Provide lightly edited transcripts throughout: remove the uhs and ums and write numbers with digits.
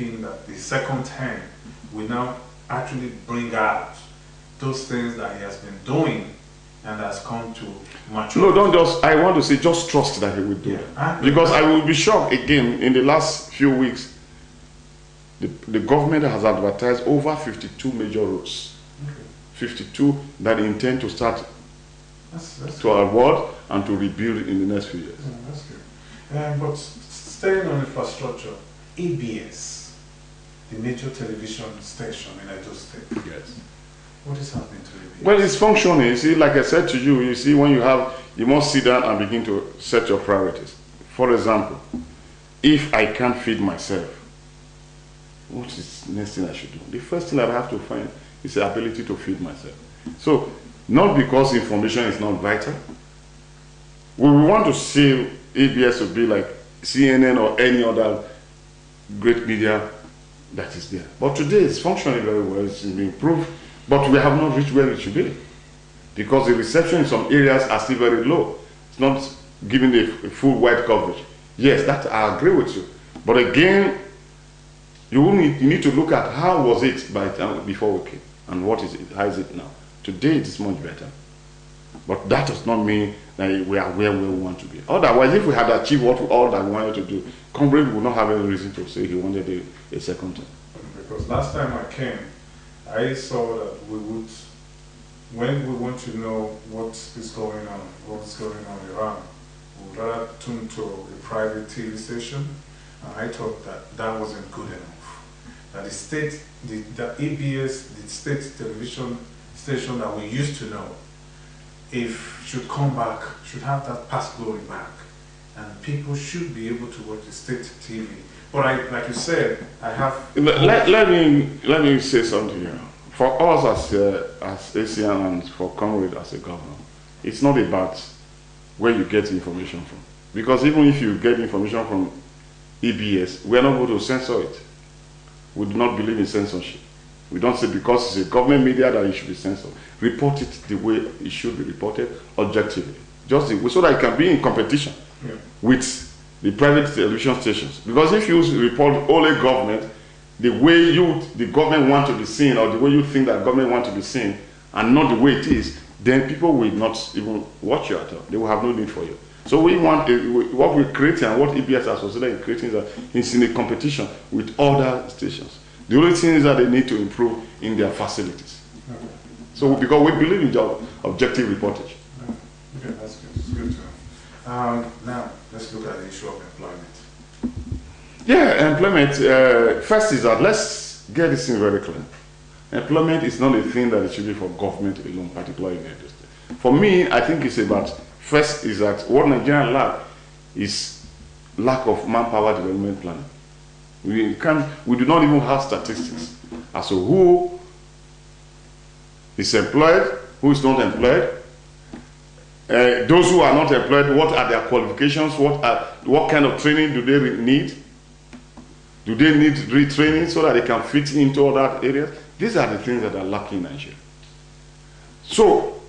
hoping that the second term will now actually bring out those things that he has been doing and has come to maturity. No, don't just, I want to say just trust that he will do it. Because I will be shocked again, in the last few weeks, the government has advertised over 52 major roads. Okay. 52 that intend to start to award and to rebuild in the next few years. Yeah, that's good. But staying on infrastructure, ABS, the major television station in Edo State. Yes. What is happening to ABS? Well, it's functioning. You see, like I said to you, you see, when you must sit down and begin to set your priorities. For example, if I can't feed myself, what is the next thing I should do? The first thing that I have to find is the ability to feed myself. So, not because information is not vital. We want to see ABS to be like CNN or any other great media that is there. But today it's functioning very well, it's improved, but we have not reached where it should be. Because the reception in some areas are still very low. It's not giving the full wide coverage. Yes, that I agree with you. But again, you need to look at how was it before we came and what is it, how is it now. Today it is much better. But that does not mean that we are where we want to be. Otherwise, if we had achieved all that we wanted to do, Comrade would not have any reason to say he wanted a second term. Because last time I came, I saw that when we want to know what is going on in Iran, we would rather tune to a private TV station. And I thought that wasn't good enough. That the ABS, the state television station that we used to know, should come back, should have that past glory back, and people should be able to watch the state TV. But like you said, I have. Let me say something here. For us as ASEAN and for Comrade as a governor, it's not about where you get information from. Because even if you get information from EBS, we are not going to censor it. We do not believe in censorship. We don't say because it's a government media that it should be censored. Report it the way it should be reported, objectively. Just so that it can be in competition with the private television stations. Because if you report only government, the way the government want to be seen, or the way you think that government want to be seen, and not the way it is, then people will not even watch you at all. They will have no need for you. So we want, what we're creating and what EBS Associated is creating is in a competition with other stations. The only thing is that they need to improve in their facilities. Okay. So because we believe in the objective reportage. Okay, that's good. It's good to know. Now, let's look at the issue of employment. Yeah, employment, first is that, let's get this thing very clear. Employment is not a thing that it should be for government alone, particularly in the industry. For me, I think it's about, first is that what Nigeria lack is lack of manpower development planning. We do not even have statistics as to who is employed, who is not employed. Those who are not employed, what are their qualifications? What kind of training do they need? Do they need retraining so that they can fit into other areas? These are the things that are lacking in Nigeria. So,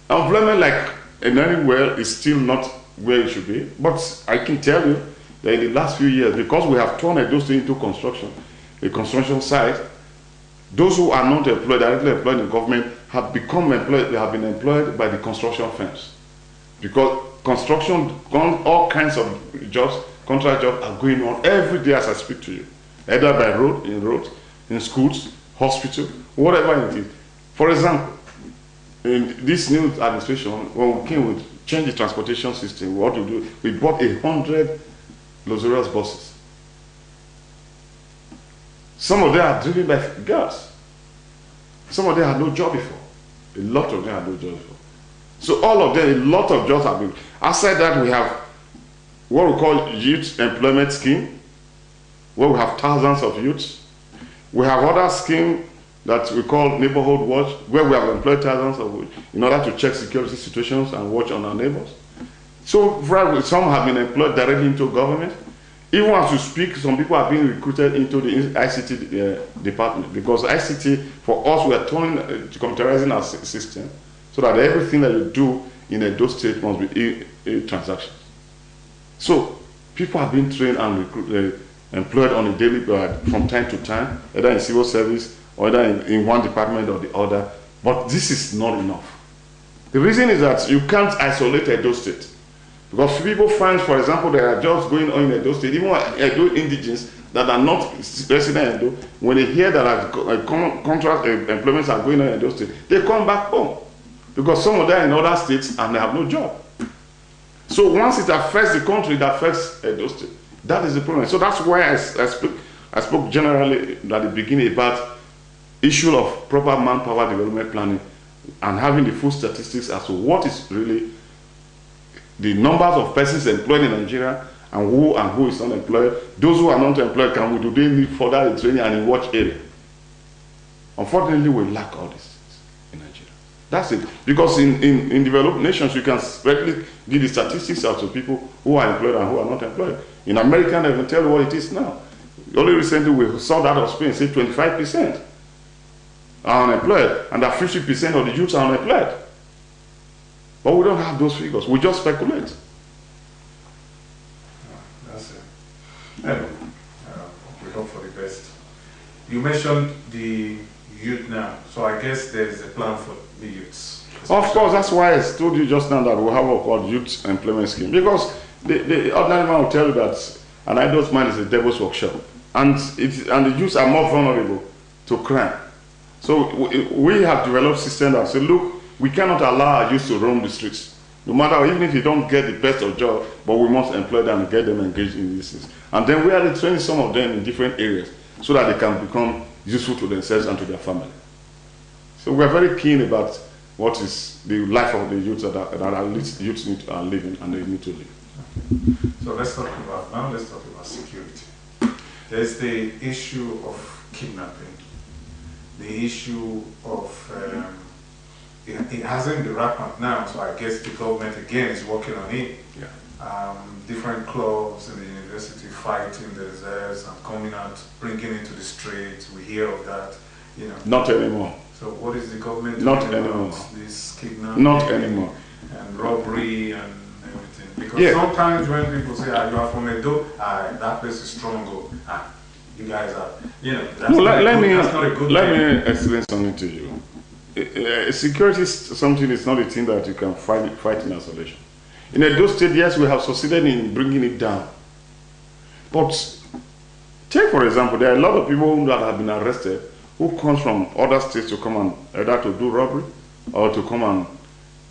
employment, like in anywhere, is still not where it should be. But I can tell you that in the last few years, because we have turned those things into construction, a construction site, those who are not employed, directly employed in government, have become employed, they have been employed by the construction firms. Because construction, all kinds of jobs, contract jobs are going on every day as I speak to you. Either by road, in schools, hospital, whatever it is. For example, in this new administration, when we came with change the transportation system, what we do, we bought 100 luxurious buses. Some of them are driven by girls. Some of them had no job before. A lot of them had no job before. So all of them, a lot of jobs have been. Outside that, we have what we call youth employment scheme, where we have thousands of youths. We have other scheme that we call neighborhood watch, where we have employed thousands of youth in order to check security situations and watch on our neighbors. So some have been employed directly into government. Even as we speak, some people are being recruited into the ICT department, because ICT, for us, we are turning computerizing our system so that everything that you do in a those state must be a transaction. So people are being trained and employed on a daily from time to time, either in civil service or either in one department or the other. But this is not enough. The reason is that you can't isolate Edo State. Because people find, for example, there are jobs going on in Edo State, even Edo indigenes that are not resident in Edo, when they hear that contract employments are going on in Edo State, they come back home. Because some of them are in other states and they have no job. So once it affects the country, it affects Edo State. That is the problem. So that's why I spoke generally at the beginning about issue of proper manpower development planning and having the full statistics as to what is really the numbers of persons employed in Nigeria and who is unemployed. Those who are not employed, do they need further training and in what area? Unfortunately, we lack all these things in Nigeria. That's it. Because in developed nations, you can readily give the statistics out to people who are employed and who are not employed. In America, they can tell you what it is now. Only recently, we saw that of Spain, say 25% are unemployed, and that 50% of the youths are unemployed. But we don't have those figures. We just speculate. That's it. Anyway, we hope for the best. You mentioned the youth now, so I guess there is a plan for the youths. Of course, that's why I told you just now that we have what called youth employment scheme. Because the ordinary man will tell you that an idle mind is a devil's workshop, and the youths are more vulnerable to crime. So we have developed systems that say, look, we cannot allow our youth to roam the streets. No matter, even if you don't get the best of job, but we must employ them and get them engaged in these things. And then we are training some of them in different areas so that they can become useful to themselves and to their family. So we are very keen about what is the life of the youth that at least the youths are living and they need to live. Okay. So let's talk about security. There's the issue of kidnapping. The issue of it hasn't been rampant now, so I guess the government again is working on it. Yeah. Different clubs in the university fighting the reserves and coming out, bringing into the streets. We hear of that, you know. Not anymore. So what is the government doing Not about anymore. this kidnapping? Not anymore. And robbery and everything. Because sometimes when people say, you are from Edo, that place is strong. You guys are, you know, that's not a good thing. Let me explain something to you. Security is something, it's not a thing that you can fight in isolation. In Edo State, yes, we have succeeded in bringing it down. But take, for example, there are a lot of people that have been arrested who come from other states to come and either to do robbery or to come and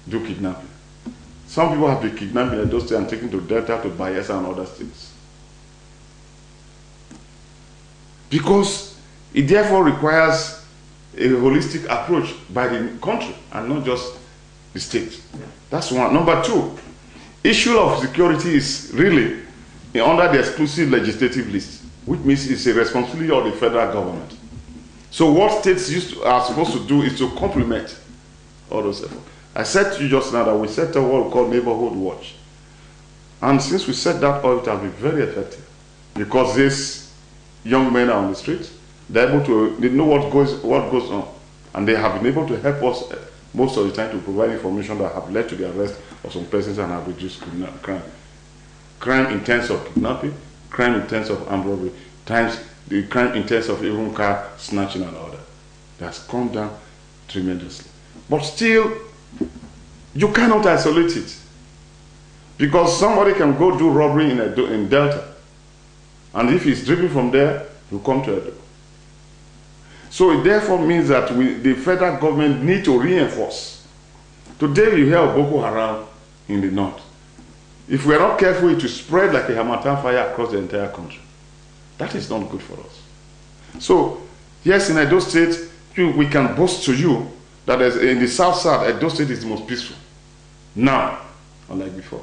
do kidnapping. Some people have been kidnapped in Edo State and taken to Delta, to Bayelsa and other states. Because it therefore requires a holistic approach by the country and not just the state. Yeah. That's one. Number two, issue of security is really under the exclusive legislative list, which means it's a responsibility of the federal government. So what states are supposed to do is to complement all those efforts. I said to you just now that we set up what we call Neighborhood Watch. And since we set that up, it has been very effective because these young men are on the street. They know what goes on, and they have been able to help us most of the time to provide information that have led to the arrest of some persons and have reduced crime in terms of kidnapping, crime in terms of armed robbery, the crime in terms of even car snatching and all that. That's come down tremendously. But still, you cannot isolate it, because somebody can go do robbery in Delta, and if he's driven from there, he'll come to Edo. So it therefore means that the federal government need to reinforce. Today you hear of Boko Haram in the north. If we are not careful, it will spread like a Harmattan fire across the entire country. That is not good for us. So yes, in Edo State, we can boast to you that in the south side, Edo State is the most peaceful. Now, unlike before.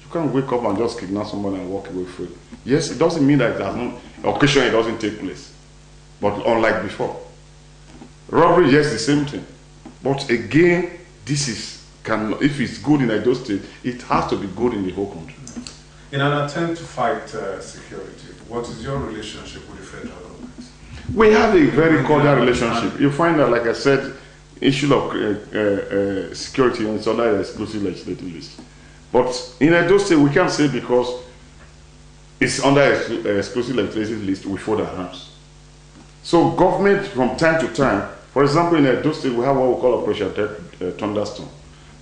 You can't wake up and just kidnap somebody and walk away free. Yes, it doesn't mean that it does not, occasionally it doesn't take place. But unlike before. Robbery, yes, the same thing. But again, if it's good in Edo State, it has to be good in the whole country. In an attempt to fight security, what is your relationship with the federal government? We have a very cordial relationship. You find that, like I said, issue of security is under the exclusive legislative list. But in Edo State, we can't say because is under exclusive legislative list, we fold our hands. So government from time to time, for example, in Edo State, we have what we call Operation Thunderstorm.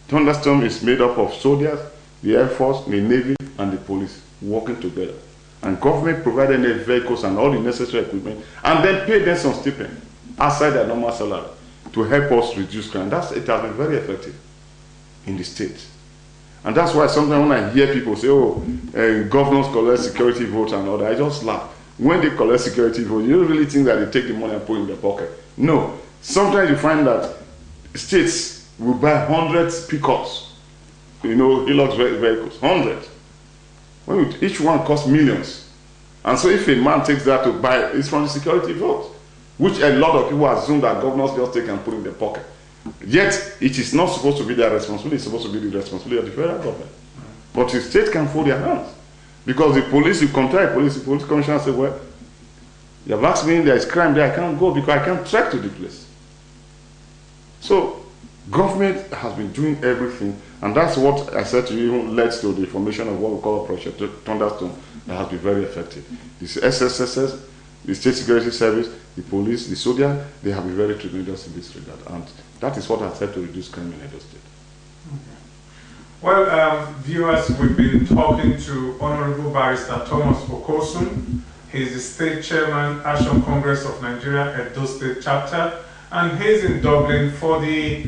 Thunderstorm is made up of soldiers, the Air Force, the Navy, and the police working together. And government provided the vehicles and all the necessary equipment, and then paid them some stipend outside their normal salary to help us reduce crime. It has been very effective in the state. And that's why sometimes when I hear people say, oh, governors collect security votes and all that, I just laugh. When they collect security votes, you don't really think that they take the money and put it in their pocket. No. Sometimes you find that states will buy hundreds pickups, Hilux vehicles, hundreds. Each one costs millions. And so if a man takes that to buy, it's from the security vote, which a lot of people assume that governors just take and put in their pocket. Yet, it is not supposed to be their responsibility, it's supposed to be the responsibility of the federal government. But the state can fold their hands. Because the police, you contact the police commissioner say, well, you have asked me there is crime there, I can't go because I can't track to the place. So, government has been doing everything, and that's what I said to you, even led to the formation of what we call Operation Thunderstorm, that has been very effective. This SSSS, the State Security Service, the police, the soldier, they have been very tremendous in this regard. And that is what has helped to reduce crime in Edo State. Well, viewers, we've been talking to Honorable Barrister Thomas Okosun. He's the State Chairman, Action Congress of Nigeria, Edo State Chapter, and he's in Dublin for the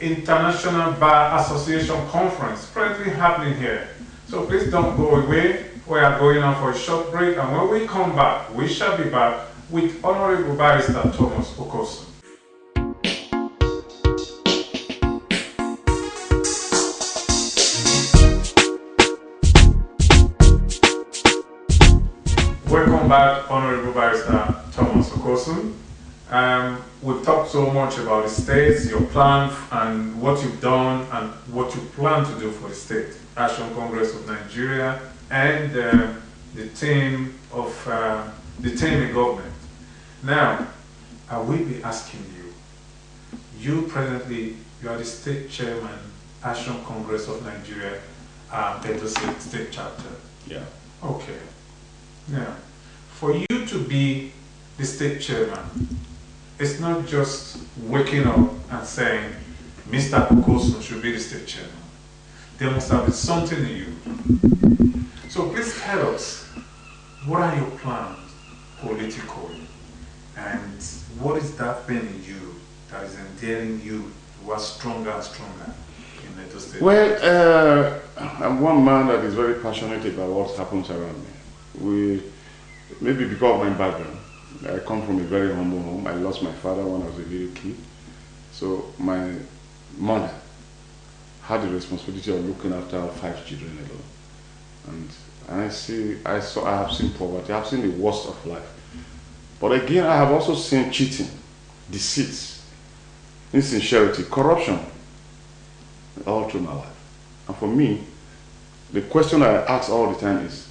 International Bar Association Conference currently happening here. So please don't go away. We are going on for a short break, and when we come back, we shall be back with Honorable Barrister Thomas Okosun. Welcome back, Honorable Barrister Thomas Okosun. We've talked so much about the states, your plan, and what you've done, and what you plan to do for the state, Action Congress of Nigeria, and the team in government. Now, I will be asking you. You presently, you are the State Chairman, Action Congress of Nigeria, Edo State Chapter. Yeah. Okay. Now, for you to be the State Chairman, it's not just waking up and saying, Mr. Okosun should be the State Chairman. There must have been something in you. So please tell us, what are your plans politically? And what is that thing in you that is endearing you to us stronger and stronger in Edo State? Well, I'm one man that is very passionate about what happens around me. Maybe because of my background, I come from a very humble home. I lost my father when I was a little kid. So my mother had the responsibility of looking after 5 children alone. And I have seen poverty, I have seen the worst of life. But again, I have also seen cheating, deceit, insincerity, corruption, all through my life. And for me, the question I ask all the time is,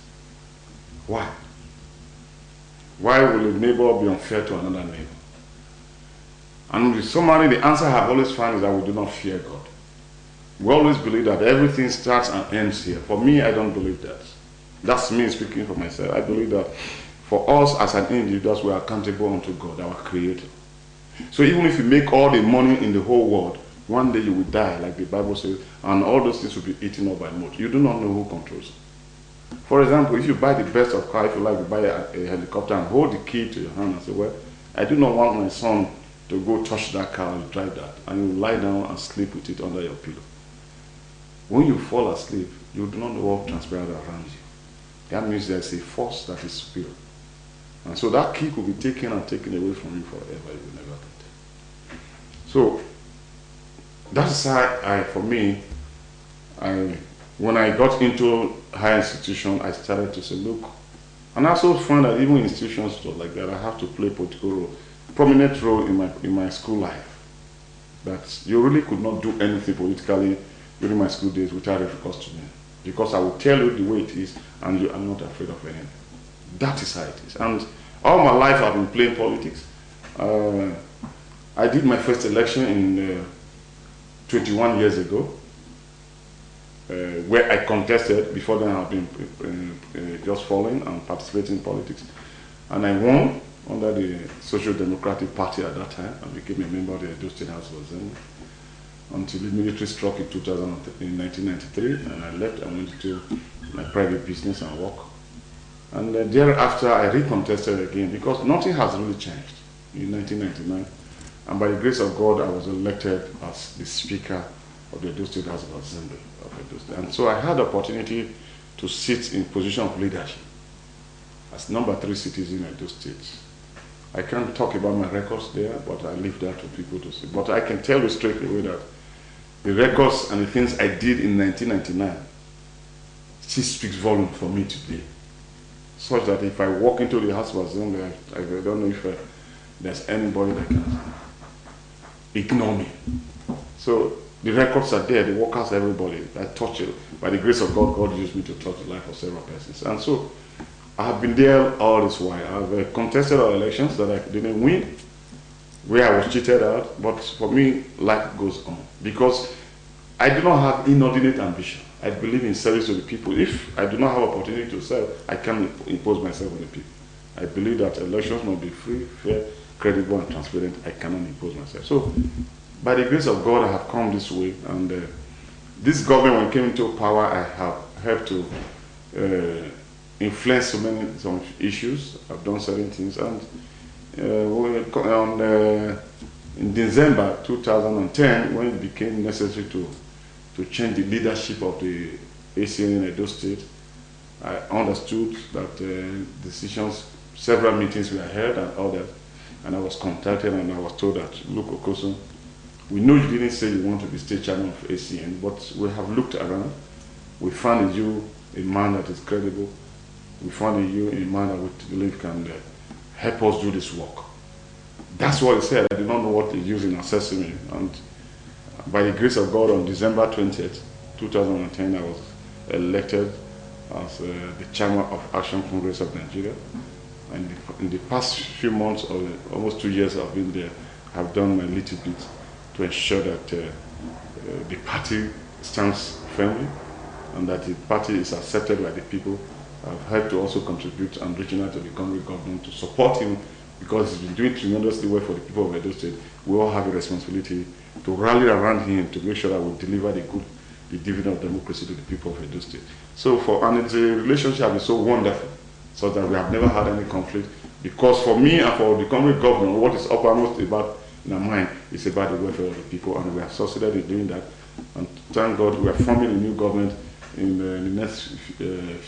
why? Why will a neighbor be unfair to another neighbor? And with somebody, the answer I have always found is that we do not fear God. We always believe that everything starts and ends here. For me, I don't believe that. That's me speaking for myself. I believe that for us as an individual, we are accountable unto God, our Creator. So even if you make all the money in the whole world, one day you will die, like the Bible says, and all those things will be eaten up by moth. You do not know who controls it. For example, if you buy the best of car, if you like to buy a helicopter and hold the key to your hand and say, well, I do not want my son to go touch that car and drive that, and you lie down and sleep with it under your pillow. When you fall asleep, you do not know what transpires around you. That means there's a force that is superior. And so that key could be taken and taken away from you forever. You will never get it. So that's why for me, when I got into higher institution, I started to say, look, and I also found that even institutions like that, I have to play political role, prominent role in my school life. That you really could not do anything politically during my school days without recourse to me. Because I will tell you the way it is, and I'm not afraid of anything. That is how it is. And all my life I've been playing politics. I did my first election in 21 years ago. where I contested. Before then, I've been just following and participating in politics. And I won under the Social Democratic Party at that time and became a member of the Edo State House of Assembly until the military struck in 1993, and I left and went to my private business and work. And thereafter, I recontested again because nothing has really changed in 1999. And by the grace of God, I was elected as the Speaker of the Edo State House of Assembly of Edo State. And so I had the opportunity to sit in position of leadership as number 3 citizen in Edo State. I can't talk about my records there, but I leave that to people to see. But I can tell you straight away that the records and the things I did in 1999 still speaks volume for me today. Such that if I walk into the House of Assembly, I don't know if there's anybody that can ignore me. So the records are there, the workers, everybody. I touch it. By the grace of God, God used me to touch the life of several persons. And so I have been there all this while. I've contested our elections that I didn't win, where I was cheated out. But for me, life goes on. Because I do not have inordinate ambition. I believe in service to the people. If I do not have opportunity to serve, I can't impose myself on the people. I believe that elections must be free, fair, credible, and transparent. I cannot impose myself. So, by the grace of God, I have come this way. And this government, when it came into power, I have helped to influence some issues. I've done certain things. And in December 2010, when it became necessary to change the leadership of the ACN in Edo State, I understood that decisions, several meetings were held and all that, and I was contacted and I was told that, look, Okosun, we know you didn't say you want to be state chairman of ACN, but we have looked around. We found in you a man that is credible. We found in you a man that we believe can help us do this work. That's what he said. I did not know what he used in assessing me. And by the grace of God, on December 20th, 2010, I was elected as the chairman of Action Congress of Nigeria. And in the past few months, or almost 2 years I've been there, I've done my little bit to ensure that the party stands firmly and that the party is accepted by the people. I've helped to also contribute and reaching out to the Congress government to support him because he's been doing tremendously well for the people of Edo State. We all have a responsibility to rally around him to make sure that we deliver the dividend of democracy to the people of Edo State. So and the relationship is so wonderful, so that we have never had any conflict. Because for me and for the Congress government, what is uppermost about in our mind is about the welfare of the people, and we have succeeded in doing that. And thank God we are forming a new government in the next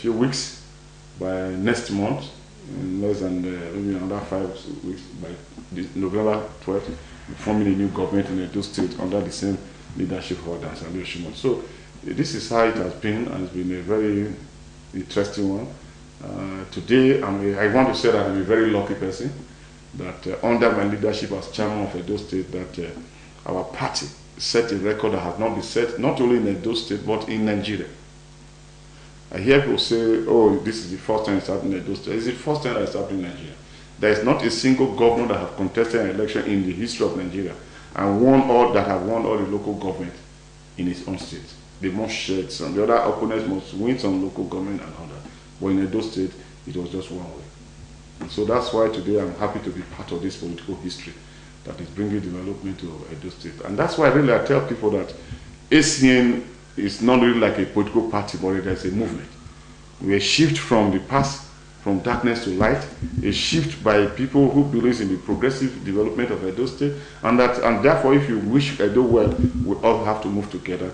few weeks. By next month, in less than maybe another 5 weeks, by November 12th, we're forming a new government in Edo State under the same leadership of Dansani Oshimon. So this is how it has been, and it's been a very interesting one. Today, I want to say that I'm a very lucky person, that under my leadership as chairman of Edo State, that our party set a record that has not been set, not only in Edo State, but in Nigeria. I hear people say, oh, this is the first time it's happening in Edo State. It's the first time it's happening in Nigeria. There is not a single governor that has contested an election in the history of Nigeria and that have won all the local government in its own state. They must share some. The other opponents must win some local government and all that. But in Edo State, it was just one way. And so that's why today I'm happy to be part of this political history that is bringing development to Edo State. And that's why really I tell people that ACN is not really like a political party, but it is a movement. We shift from the past, from darkness to light, a shift by people who believe in the progressive development of Edo State, and therefore if you wish Edo well, we all have to move together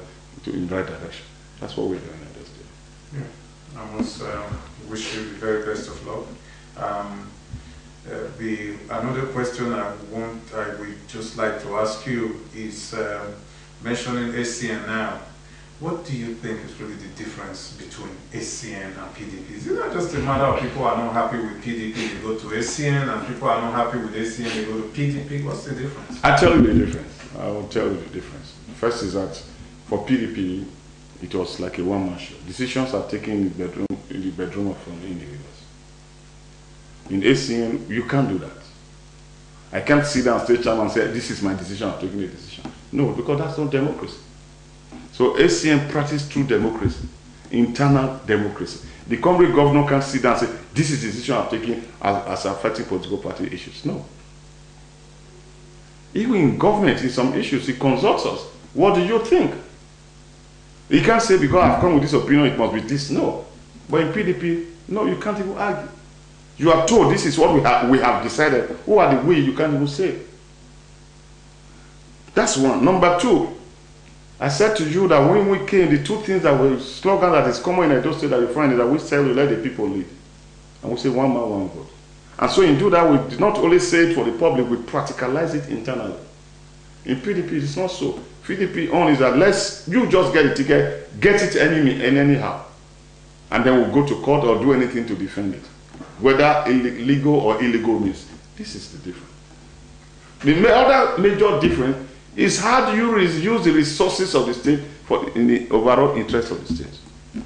in the right direction. That's what we're doing in Edo State. Yeah. I must wish you the very best of luck. Another question I would just like to ask you is mentioning ACN now. What do you think is really the difference between ACN and PDP? Is it not just a matter of people are not happy with PDP, they go to ACN, and people are not happy with ACN, they go to PDP? What's the difference? I'll tell you the difference. I will tell you the difference. First is that for PDP, it was like a one-man show. Decisions are taken in the bedroom of individuals. In ACN, you can't do that. I can't sit down stage chairman and say, this is my decision, I'm taking a decision. No, because that's not democracy. So ACN practice true democracy, internal democracy. The Comrade governor can't sit down and say, this is the decision I'm taking as affecting political party issues. No. Even in government, in some issues, he consults us. What do you think? He can't say, because I've come with this opinion, it must be this. No. But in PDP, no, you can't even argue. You are told this is what we have decided. Who are the we? You can't even say. That's one. Number two, I said to you that when we came, the two things that were slogan that is common in Edo State that you find is that we say we let the people lead. And we say one man, one vote. And so in do that, we did not only say it for the public, we practicalize it internally. In PDP, it's not so. PDP on is that you just get the ticket, get it anyhow. And then we'll go to court or do anything to defend it. Whether legal or illegal means. This is the difference. The other major difference is how do you use the resources of the state in the overall interest of the state.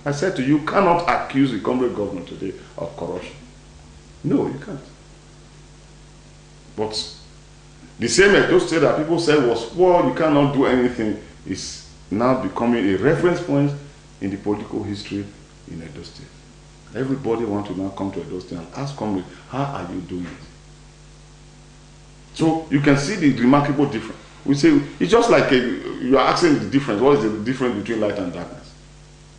I said to you, you cannot accuse the Comrade government today of corruption. No, you can't. But the same Edo State that people said was, well, you cannot do anything, is now becoming a reference point in the political history in Edo State. Everybody wants to now come to Edo State and ask Comrade, how are you doing it? So you can see the remarkable difference. We say, it's just like you are asking the difference. What is the difference between light and darkness?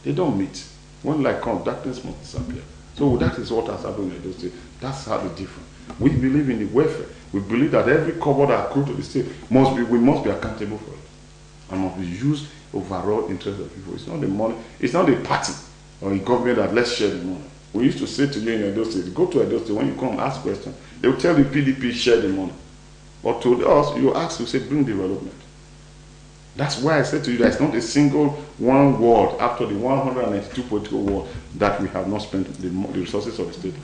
They don't meet. When light comes, darkness must disappear. So that is what has happened in Edo State. That's how the difference. We believe in the welfare. We believe that every cover that accrues to the state we must be accountable for it. And must be used overall interest of people. It's not the money, it's not the party or the government that let's share the money. We used to say to you in Edo State, go to Edo State, when you come ask questions, they will tell you PDP share the money. But to us, you ask, you say bring development. That's why I said to you that it's not a single one word after the 192 political word that we have not spent the resources of the state.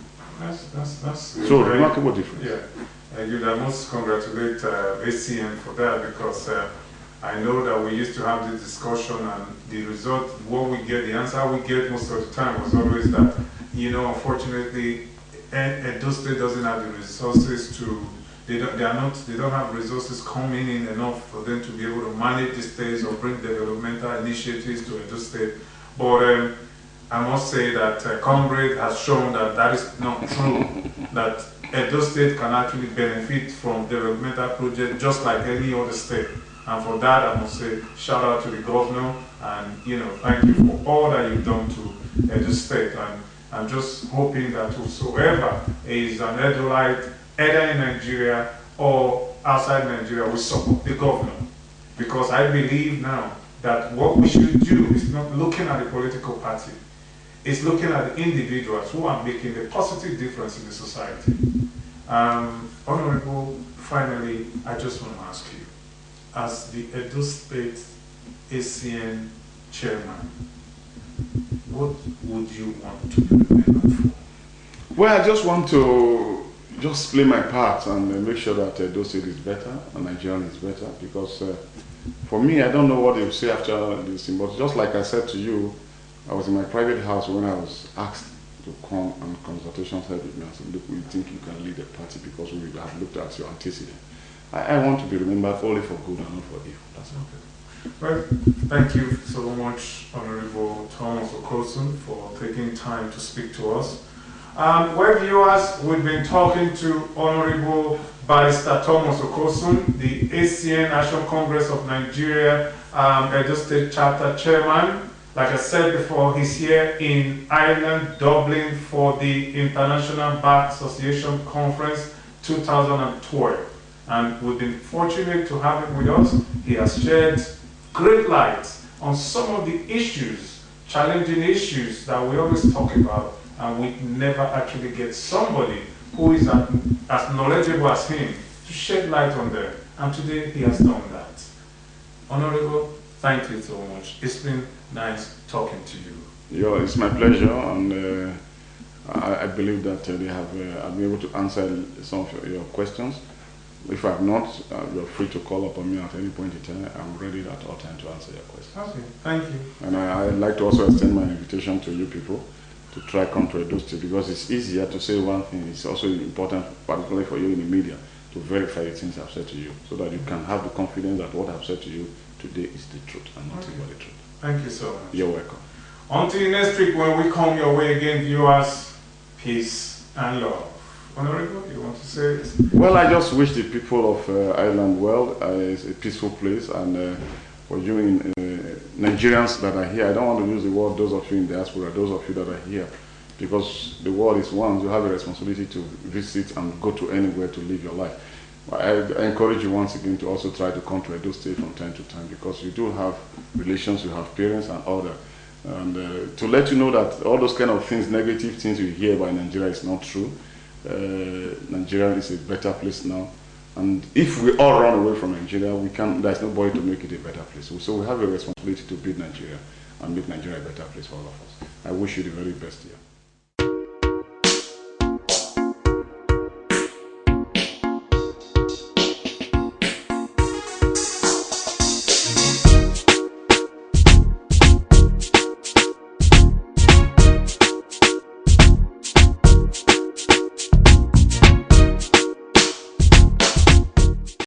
That's so remarkable difference. Yeah, I must congratulate ACN for that, because I know that we used to have this discussion, and the result, what we get, the answer we get most of the time was always that, unfortunately, Edo State doesn't have the resources to. They don't have resources coming in enough for them to be able to manage the states or bring developmental initiatives to Edo State. But I must say that Comrade has shown that that is not true, that Edo State can actually benefit from developmental projects just like any other state. And for that, I must say, shout out to the governor, and thank you for all that you've done to Edo State. And I'm just hoping that whosoever is an Edoite, either in Nigeria or outside Nigeria, will support the governor. Because I believe now that what we should do is not looking at the political party, it's looking at the individuals who are making a positive difference in the society. Honorable, finally, I just want to ask you, as the Edo State ACN chairman, what would you want to be remembered for? Well, I just want to play my part and make sure that Edo State is better and Nigeria is better, because for me, I don't know what they will say after this thing, but just like I said to you, I was in my private house when I was asked to come and consultations held with me. I said, look, we think you can lead a party because we have looked at your antecedent. I want to be remembered only for good and not for evil. That's okay. Well, thank you so much, Honorable Thomas Okosun, for taking time to speak to us. Well, viewers, we've been talking to Honorable Barrister Thomas Okosun, the ACN National Congress of Nigeria, Edo State Chapter Chairman. Like I said before, he's here in Ireland, Dublin, for the International Bar Association Conference 2012. And we've been fortunate to have him with us. He has shed great light on some of the issues, challenging issues that we always talk about, and we never actually get somebody who is as knowledgeable as him to shed light on them. And today he has done that. Honorable, thank you so much. It's been nice talking to you. Yeah, it's my pleasure, and I believe that I'll be able to answer some of your questions. If I'm not, you're free to call upon me at any point in time. I'm ready at all times to answer your questions. Okay, thank you. And I'd like to also extend my invitation to you people to try come to Edo State, because it's easier to say one thing. It's also important, particularly for you in the media, to verify the things I've said to you, so that you can have the confidence that what I've said to you today is the truth and nothing but the truth. Thank you so much. You're welcome. Until next week when we come your way again, viewers, peace and love. Honorable, you want to say it? Well, I just wish the people of Ireland well. It's a peaceful place, and for you Nigerians that are here, I don't want to use the word those of you in diaspora, those of you that are here, because the world is one. You have a responsibility to visit and go to anywhere to live your life. I encourage you once again to also try to come to Edo State from time to time, because you do have relations, you have parents and all that. And to let you know that all those kind of things, negative things you hear about Nigeria is not true. Nigeria is a better place now, and if we all run away from Nigeria, there's nobody to make it a better place. So we have a responsibility to build Nigeria and make Nigeria a better place for all of us. I wish you the very best here.